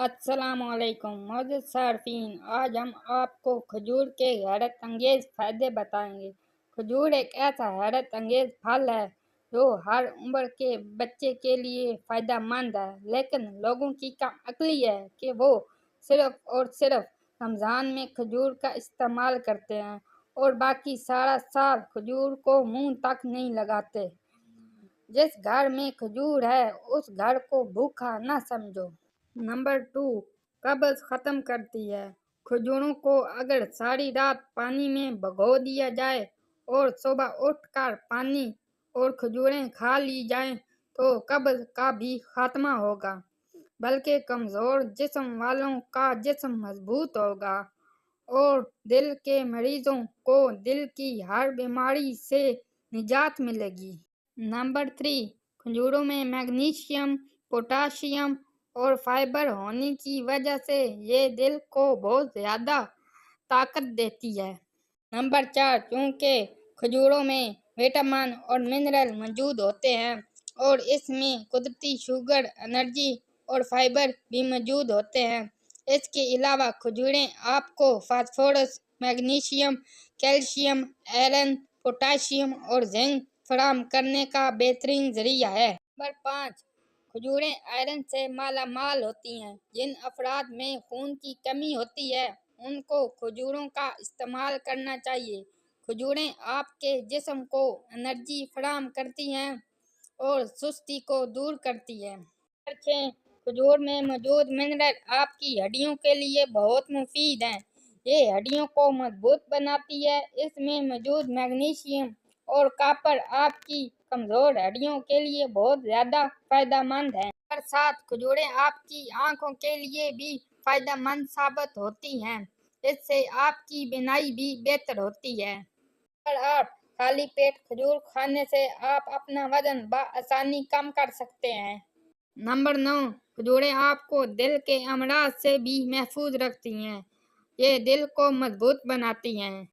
السلام علیکم معزز صارفین، آج ہم آپ کو کھجور کے حیرت انگیز فائدے بتائیں گے۔ کھجور ایک ایسا حیرت انگیز پھل ہے جو ہر عمر کے بچے کے لیے فائدہ مند ہے، لیکن لوگوں کی کم عقلی ہے کہ وہ صرف اور صرف رمضان میں کھجور کا استعمال کرتے ہیں اور باقی سارا سال کھجور کو منہ تک نہیں لگاتے۔ جس گھر میں کھجور ہے اس گھر کو بھوکا نہ سمجھو۔ نمبر 2، قبض ختم کرتی ہے۔ کھجوروں کو اگر ساری رات پانی میں بھگو دیا جائے اور صبح اٹھ کر پانی اور کھجوریں کھا لی جائیں تو قبض کا بھی خاتمہ ہوگا، بلکہ کمزور جسم والوں کا جسم مضبوط ہوگا اور دل کے مریضوں کو دل کی ہر بیماری سے نجات ملے گی۔ نمبر 3، کھجوروں میں میگنیشیم، پوٹاشیم اور فائبر ہونے کی وجہ سے یہ دل کو بہت زیادہ طاقت دیتی ہے۔ نمبر 4، چونکہ کھجوروں میں وٹامن اور منرل موجود ہوتے ہیں اور اس میں قدرتی شوگر، انرجی اور فائبر بھی موجود ہوتے ہیں۔ اس کے علاوہ کھجوریں آپ کو phosphorus, magnesium, calcium, iron, potassium اور زنک فراہم کرنے کا بہترین ذریعہ ہے۔ نمبر 5، کھجوریں آئرن سے مالا مال ہوتی ہیں۔ جن افراد میں خون کی کمی ہوتی ہے ان کو کھجوروں کا استعمال کرنا چاہیے۔ کھجوریں آپ کے جسم کو انرجی فراہم کرتی ہیں اور سستی کو دور کرتی ہیں۔ نمبر 6، کھجور میں موجود منرل آپ کی ہڈیوں کے لیے بہت مفید ہیں۔ یہ ہڈیوں کو مضبوط بناتی ہے۔ اس میں موجود میگنیشیم اور کاپر آپ کی کمزور ہڈیوں کے لیے بہت زیادہ فائدہ مند ہیں۔ نمبر 7، کھجوریں آپ کی آنکھوں کے لیے بھی فائدہ مند ثابت ہوتی ہیں۔ اس سے آپ کی بینائی بھی بہتر ہوتی ہے۔ نمبر 8، خالی پیٹ کھجور کھانے سے آپ اپنا وزن بآسانی کم کر سکتے ہیں۔ نمبر 9، کھجوریں آپ کو دل کے امراض سے بھی محفوظ رکھتی ہیں۔ یہ دل کو مضبوط بناتی ہیں۔